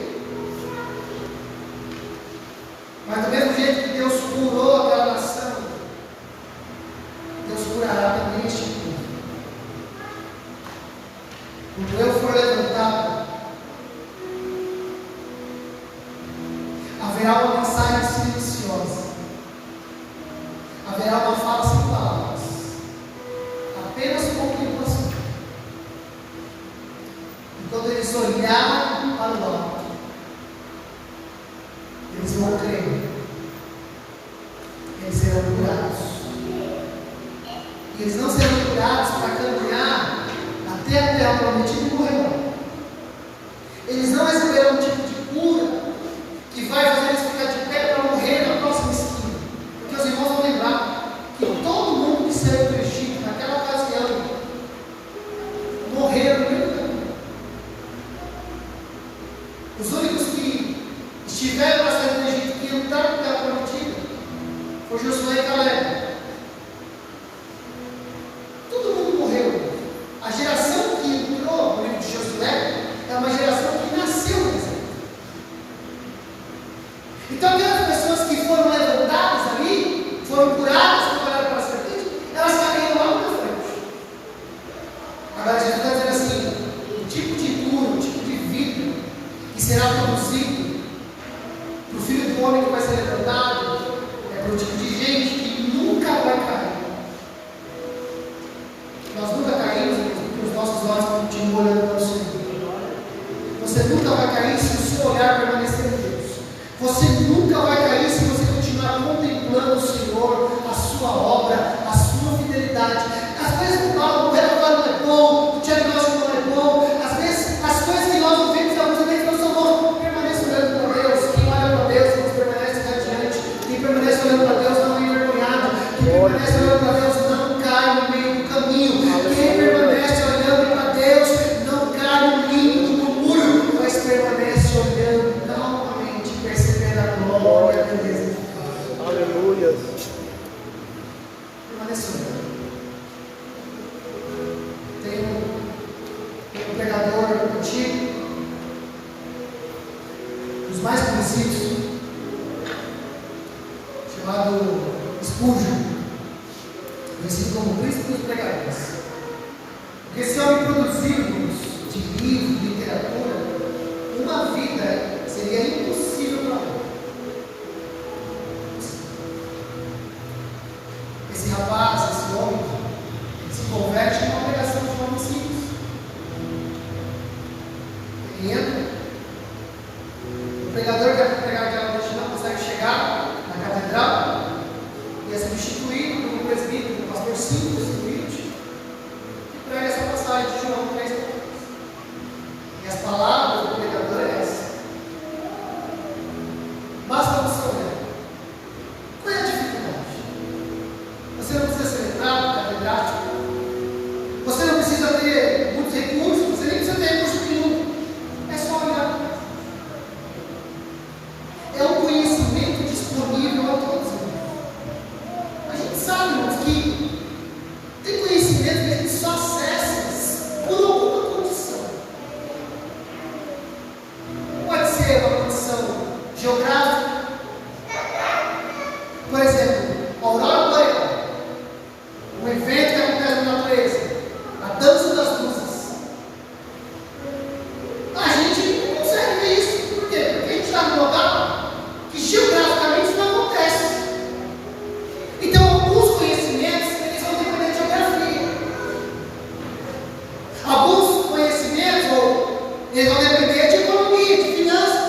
Mas do mesmo jeito que Deus curou aquela nação, Deus curará também este mundo. Quando eu for levantado, haverá uma mensagem silenciosa, haverá uma fala sem palavras, apenas contemplação. E quando eles olharem para o alto, eles vão crer, eles serão curados. E eles não serão curados para caminhar até a terra prometida e morrer. Eles não receberão um tipo de cura que vai fazer eles ficar de pé para morrer na próxima esquina. Porque os irmãos vão lembrar que todo mundo que saiu do Egito naquela ocasião morreram no meio do caminho. Os únicos que estiveram para sair do Egito, que entraram na terra prometida, foi Josué e Caleb. Todo mundo morreu. A geração que entrou no livro de Josué é uma geração que nasceu no deserto. Então aquelas pessoas que foram levantadas ali, foram curadas, que olharam para a serpente, elas caminham lá na frente. Agora Jesus está dizendo assim: o tipo de cura, o tipo de vida que será produzido para o Filho do Homem que vai ser levantado é para o tipo de gente que nunca vai cair. Nós nunca caímos porque os nossos olhos continuam olhando para o Senhor. Você nunca vai cair se o seu olhar permanecer em Deus. Você nunca vai cair se você continuar contemplando o Senhor, a sua obra, a sua fidelidade. Às vezes o relatório não é bom, o diagnóstico não é bom, às vezes as coisas que nós vivemos, alguns eventos não são bons. Permaneça olhando para Deus. Quem olha para Deus, Deus permanece radiante. Quem permanece olhando para Deus não é envergonhado. Quem permanece olhando para Deus não cai no meio do caminho. Quem permanece olhando para Deus não cai no limbo do muro, mas permanece olhando calmamente, percebendo a glória de Deus. Aleluia. Permanece olhando. Tem um pregador antigo, dos mais conhecidos, chamado Spurgeon, conhecido como o príncipe dos pregadores. Porque esse homem produziu de livro, de literatura, uma vida seria impossível para ele. Esse rapaz, esse homem, se converte em uma pregação de forma simples. Ele entra, o pregador quer pregar aquela noite, não consegue chegar na catedral, ia ser substituído por um presbítero, um pastor simples, humilde, e prega essa passagem de João 3. E as palavras do pregador é essa. Basta você olhar. Qual é a dificuldade? Você não precisa ser letrado, catedrático. Você não precisa ter muitos recursos. Você nem precisa ter recurso nenhum. É só olhar. É um conhecimento disponível a todos. A gente sabe, irmãos, que tem conhecimento que a gente só acessa por alguma condição. Pode ser uma condição geográfica. Por exemplo, a aurora boreal, um evento que acontece na natureza, a dança das luzes. A gente não consegue ver isso. Por quê? Porque a gente está num local que geograficamente isso não acontece. Então, alguns conhecimentos eles vão depender de geografia. Alguns conhecimentos eles vão depender de economia, de finanças.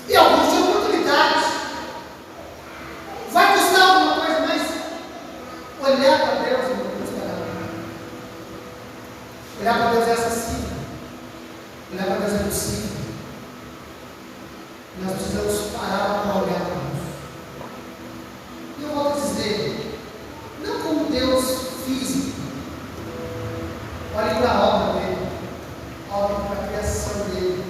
E alguns de oportunidades. Vai custar alguma coisa, mas olhar para Deus não custa nada. Olhar para Deus é acessível. Olhar para Deus é possível. Nós precisamos parar para olhar para Deus. E eu volto a dizer, não como Deus físico. Olhe para a obra dele. Olhe para a criação dele.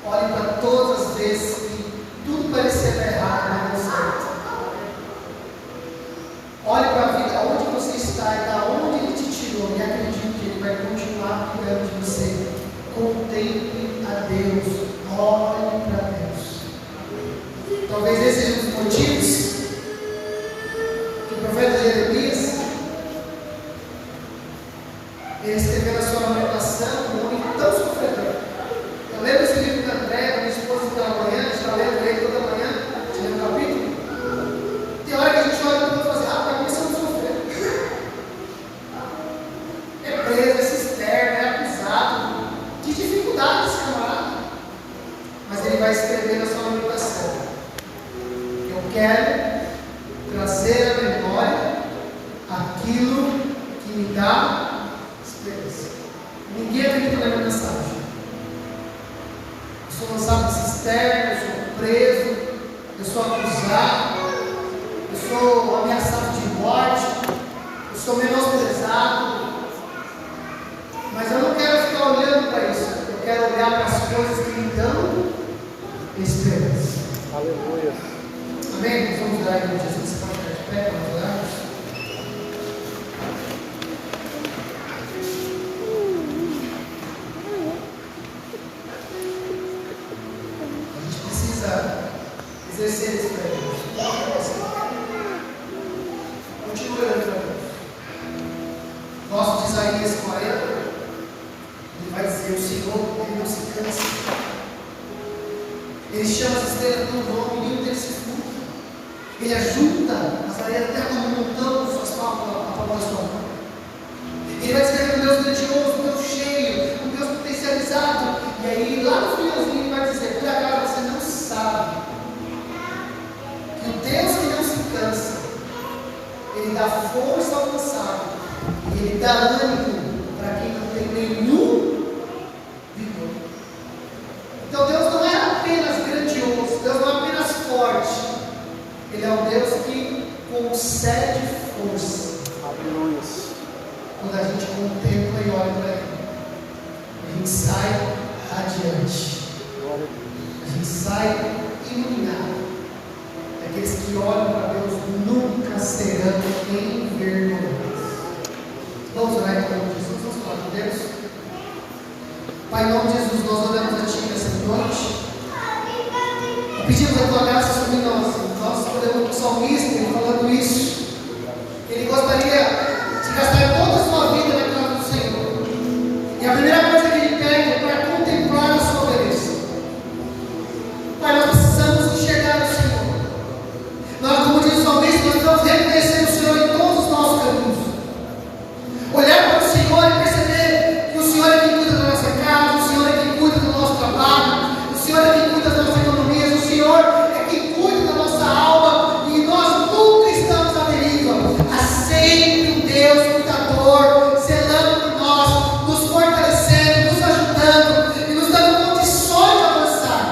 Olhe para todas as vezes que tudo parecia dar errado, mas deu certo. Olhe para a vida, onde você está e da onde ele te tirou, e acredite que ele vai continuar cuidando de você. Contemple a Deus, olhe para Deus. Talvez esse seja um dos motivos que o profeta Jeremias, ele escreveu na sua lamentação um homem tão sofredor. Eu lembro esse livro da Andréia, minha esposa pela manhã, a gente está lendo ele toda manhã, a gente lê um capítulo. Tem hora que a gente olha para o outro e fala assim, está começando a sofrer. É preso, é cisterna, é acusado de dificuldades, camarada. Mas ele vai escrever na sua lamentação. Eu quero trazer à memória aquilo que me dá esperança. Ninguém acredita na minha mensagem. Eu sou lançado em cisterna, eu sou preso, eu sou acusado, eu sou ameaçado de morte, eu sou menosprezado. Mas eu não quero ficar olhando para isso, eu quero olhar para as coisas que me dão esperança. Aleluia. Amém? Nós vamos orar em nome de Jesus. Você pode ficar de pé para nós orarmos? A gente precisa exercer isso para Deus. Continue orando para Deus. Gosto de Isaías 40. Ele vai dizer: o Senhor, ele não se cansa. Ele chama as estrelas pelo nome, nenhum deles se furta. Ele ajunta as areias até como um montão com suas palmas, a palma da sua mão. Ele vai dizer que é um Deus grandioso, um Deus cheio, um Deus potencial. dá ânimo para quem não tem nenhum vigor. Então Deus não é apenas grandioso, Deus não é apenas forte, Ele é um Deus que concede força. Aleluia. Quando a gente contempla e olha para Ele, a gente sai radiante, Glória a Deus. a gente sai iluminado. Aqueles que olham para Deus nunca serão envergonhados. Vamos orar em nome de Jesus, vamos falar com Deus. Pai, em nome de Jesus, nós oramos a Ti nessa noite. Pedimos a Tua graça sobre nós. Nós podemos, o salmista, ele falando isso, ele gostaria de gastar toda a sua vida na casa do Senhor. E a primeira coisa que ele pede é para contemplar a sua beleza. Pai, nós precisamos enxergar o Senhor. Nós, como diz o salmista, nós precisamos reconhecer o Senhor em todos os nossos caminhos. Olhar para o Senhor e perceber que o Senhor é quem cuida da nossa casa, o Senhor é quem cuida do nosso trabalho, o Senhor é quem cuida das nossas economias, o Senhor é quem cuida da nossa alma, e nós nunca estamos à deriva. Há sempre um Deus cuidador, zelando por nós, nos fortalecendo, nos ajudando e nos dando condições de avançar.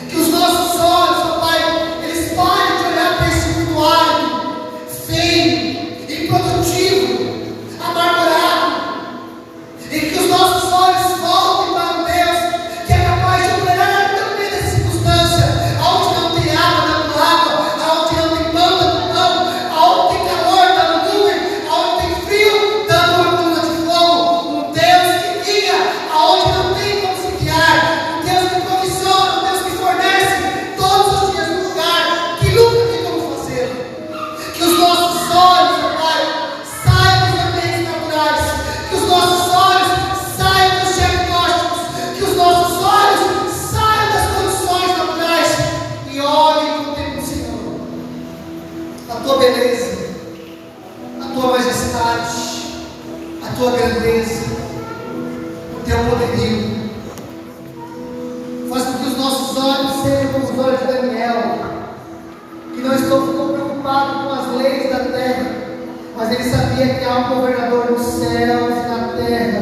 Que os nossos olhos, ó Pai, eles parem de olhar para esse mundo árido, feio, improdutivo, amargurado, e que os nossos olhos voltem para um Deus que é capaz de operar também nessa circunstância, aonde não tem água dando água, aonde não tem pão dando pão, aonde tem calor dando nuvem, aonde tem frio dando uma coluna de fogo. Um Deus que guia aonde não tem como se guiar, um Deus que provisiona, um Deus que fornece todos os dias no lugar que nunca tem como fazê-lo. Que os nossos olhos, ó Pai, saiam dos ambientes naturais, que os nossos olhos saiam dos diagnósticos, que os nossos olhos saiam das condições naturais e olhem e contemplem o Senhor, a Tua beleza, a Tua majestade, a Tua grandeza, o Teu poderio. Faz com que os nossos olhos sejam como os olhos de Daniel, que não ficou preocupado com as leis da terra, mas ele sabia que há um governador nos céus e na terra.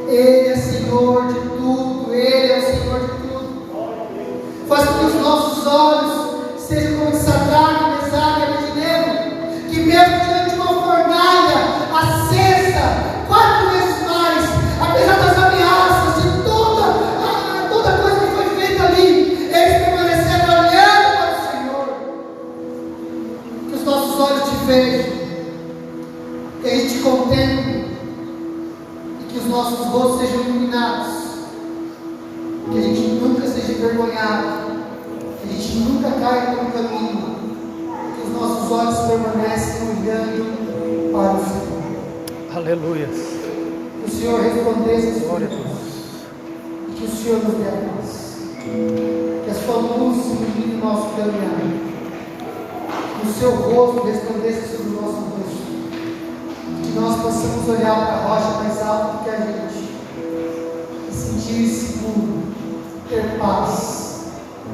Ele é Senhor de tudo, Ele é o Senhor de tudo. Faz com que os nossos olhos sejam como de Sadraque, Mesaque e Abednego, que mesmo diante de uma fornalha acesa, 4 vezes mais, apesar das ameaças, de toda coisa que foi feita ali, eles permaneceram olhando para o Senhor. Que os nossos olhos te vejam, que a gente te contemple, e que os nossos rostos sejam iluminados, que a gente nunca seja envergonhado, que a gente nunca caia pelo caminho, que os nossos olhos permanecem olhando para o Senhor. Aleluia. Que o Senhor resplandeça sobre Glória a nós, Deus. e que o Senhor nos dê a paz, que a sua luz ilumine o nosso caminhar, que o seu rosto resplandeça sobre o nosso rosto, que nós possamos olhar para a rocha mais alta do que a gente e sentir seguro, ter paz,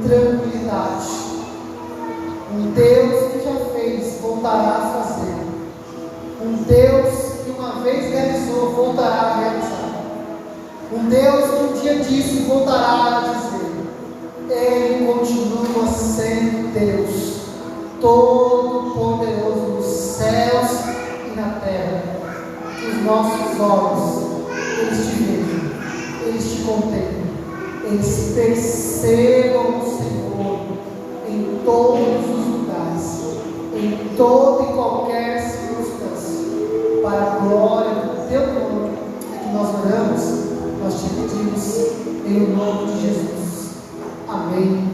tranquilidade. Um Deus que já fez, voltará a fazer. Um Deus que uma vez realizou, voltará a realizar. Um Deus que um dia disse, voltará a dizer. Ele continua sendo Deus, todo-poderoso nos céus e na terra. Que os nossos olhos, eles te vejam, eles te contemplem, eles percebam o Senhor em todos os lugares, em toda e qualquer circunstância, para a glória do Teu nome, que nós oramos, nós te pedimos em nome de Jesus. Amém.